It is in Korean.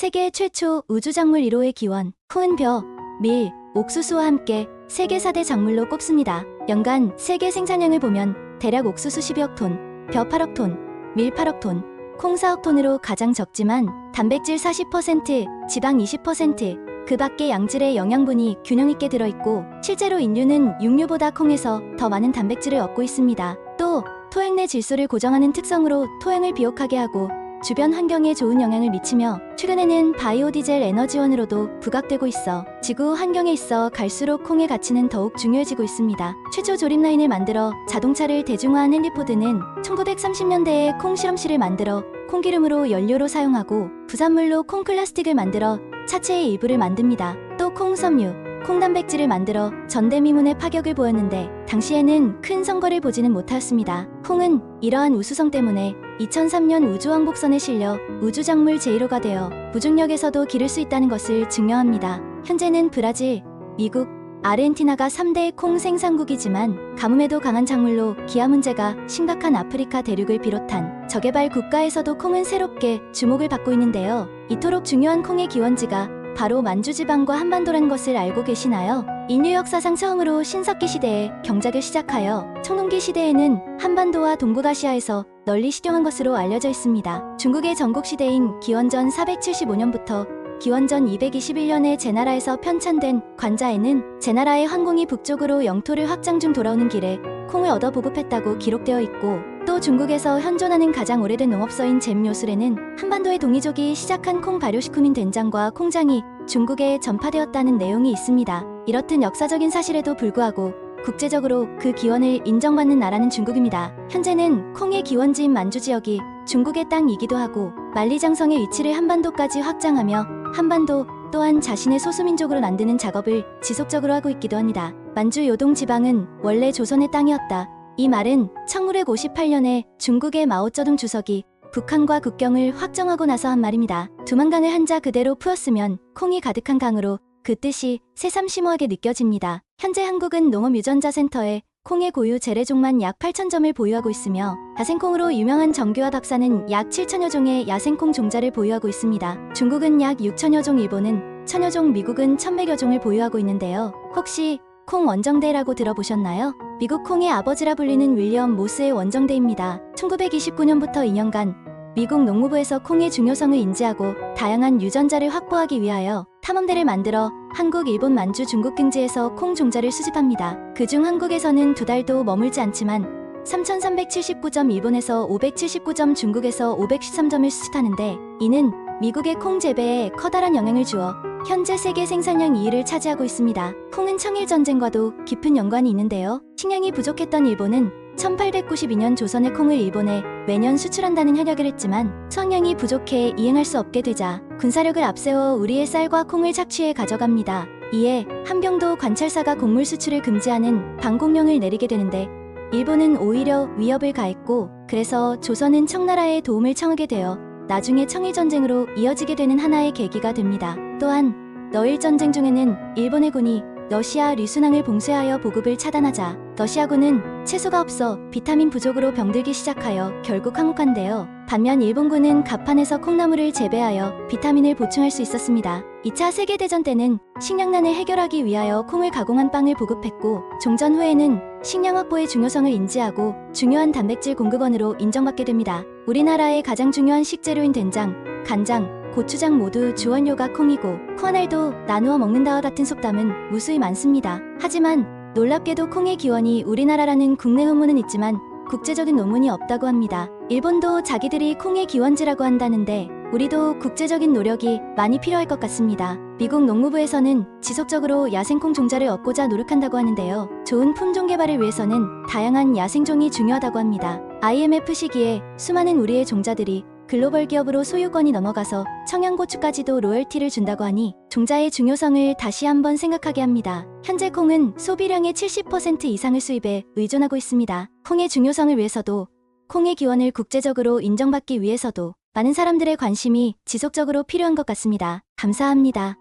세계 최초 우주작물 1호의 기원, 콩은 벼, 밀, 옥수수와 함께 세계 4대 작물로 꼽습니다. 연간 세계 생산량을 보면 대략 옥수수 12억 톤, 벼 8억 톤, 밀 8억 톤, 콩 4억 톤으로 가장 적지만 단백질 40%, 지방 20%, 그 밖에 양질의 영양분이 균형 있게 들어있고 실제로 인류는 육류보다 콩에서 더 많은 단백질을 얻고 있습니다. 또 토양 내 질소를 고정하는 특성으로 토양을 비옥하게 하고 주변 환경에 좋은 영향을 미치며 최근에는 바이오디젤 에너지원으로도 부각되고 있어 지구 환경에 있어 갈수록 콩의 가치는 더욱 중요해지고 있습니다. 최초 조립 라인을 만들어 자동차를 대중화한 헨리포드는 1930년대에 콩 실험실을 만들어 콩기름으로 연료로 사용하고 부산물로 콩 플라스틱을 만들어 차체의 일부를 만듭니다. 또 콩 섬유, 콩 단백질을 만들어 전대미문의 파격을 보였는데 당시에는 큰 성과를 보지는 못하였습니다. 콩은 이러한 우수성 때문에 2003년 우주왕복선에 실려 우주작물 제1호가 되어 무중력에서도 기를 수 있다는 것을 증명합니다. 현재는 브라질, 미국, 아르헨티나가 3대 콩 생산국이지만 가뭄에도 강한 작물로 기아 문제가 심각한 아프리카 대륙을 비롯한 저개발 국가에서도 콩은 새롭게 주목을 받고 있는데요. 이토록 중요한 콩의 기원지가 바로 만주지방과 한반도라는 것을 알고 계시나요? 인류 역사상 처음으로 신석기 시대에 경작을 시작하여 청동기 시대에는 한반도와 동북아시아에서 널리 식용한 것으로 알려져 있습니다. 중국의 전국시대인 기원전 475년부터 기원전 221년에 제나라에서 편찬된 관자에는 제나라의 황궁이 북쪽으로 영토를 확장 중 돌아오는 길에 콩을 얻어 보급했다고 기록되어 있고 또 중국에서 현존하는 가장 오래된 농업서인 잼요술에는 한반도의 동이족이 시작한 콩 발효식품인 된장과 콩장이 중국에 전파되었다는 내용이 있습니다. 이렇듯 역사적인 사실에도 불구하고 국제적으로 그 기원을 인정받는 나라는 중국입니다. 현재는 콩의 기원지인 만주 지역이 중국의 땅이기도 하고 만리장성의 위치를 한반도까지 확장하며 한반도 또한 자신의 소수민족으로 만드는 작업을 지속적으로 하고 있기도 합니다. 만주 요동 지방은 원래 조선의 땅이었다. 이 말은 1958년에 중국의 마오쩌둥 주석이 북한과 국경을 확정하고 나서 한 말입니다. 두만강을 한자 그대로 풀었으면 콩이 가득한 강으로 그 뜻이 새삼 심오하게 느껴집니다. 현재 한국은 농업유전자센터에 콩의 고유 재래종만 약 8,000점을 보유하고 있으며 야생콩으로 유명한 정규와 박사는 약 7,000여 종의 야생콩 종자를 보유하고 있습니다. 중국은 약 6,000여 종, 일본은 1,000여 종, 미국은 1,100여 종을 보유하고 있는데요. 혹시 콩 원정대라고 들어보셨나요? 미국 콩의 아버지라 불리는 윌리엄 모스의 원정대입니다. 1929년부터 2년간 미국 농무부에서 콩의 중요성을 인지하고 다양한 유전자를 확보하기 위하여 탐험대를 만들어 한국, 일본, 만주, 중국 등지에서 콩 종자를 수집합니다. 그중 한국에서는 2달도 머물지 않지만 3,379점, 일본에서 579점, 중국에서 513점을 수집하는데 이는 미국의 콩 재배에 커다란 영향을 주어 현재 세계 생산량 2위를 차지하고 있습니다. 콩은 청일전쟁과도 깊은 연관이 있는데요. 식량이 부족했던 일본은 1892년 조선의 콩을 일본에 매년 수출한다는 협약을 했지만 수확량이 부족해 이행할 수 없게 되자 군사력을 앞세워 우리의 쌀과 콩을 착취해 가져갑니다. 이에 함경도 관찰사가 곡물 수출을 금지하는 방공령을 내리게 되는데 일본은 오히려 위협을 가했고 그래서 조선은 청나라의 도움을 청하게 되어 나중에 청일전쟁으로 이어지게 되는 하나의 계기가 됩니다. 또한 러일전쟁 중에는 일본의 군이 러시아 류순항을 봉쇄하여 보급을 차단하자 러시아군은 채소가 없어 비타민 부족으로 병들기 시작하여 결국 항복한대요. 반면 일본군은 갑판에서 콩나물을 재배하여 비타민을 보충할 수 있었습니다. 2차 세계대전 때는 식량난을 해결하기 위하여 콩을 가공한 빵을 보급했고 종전 후에는 식량 확보의 중요성을 인지하고 중요한 단백질 공급원으로 인정받게 됩니다. 우리나라의 가장 중요한 식재료인 된장, 간장, 고추장 모두 주원료가 콩이고 콩하나도 나누어 먹는다와 같은 속담은 무수히 많습니다. 하지만 놀랍게도 콩의 기원이 우리나라라는 국내 논문은 있지만 국제적인 논문이 없다고 합니다. 일본도 자기들이 콩의 기원지라고 한다는데 우리도 국제적인 노력이 많이 필요할 것 같습니다. 미국 농무부에서는 지속적으로 야생콩 종자를 얻고자 노력한다고 하는데요. 좋은 품종 개발을 위해서는 다양한 야생종이 중요하다고 합니다. IMF 시기에 수많은 우리의 종자들이 글로벌 기업으로 소유권이 넘어가서 청양고추까지도 로열티를 준다고 하니 종자의 중요성을 다시 한번 생각하게 합니다. 현재 콩은 소비량의 70% 이상을 수입에 의존하고 있습니다. 콩의 중요성을 위해서도 콩의 기원을 국제적으로 인정받기 위해서도 많은 사람들의 관심이 지속적으로 필요한 것 같습니다. 감사합니다.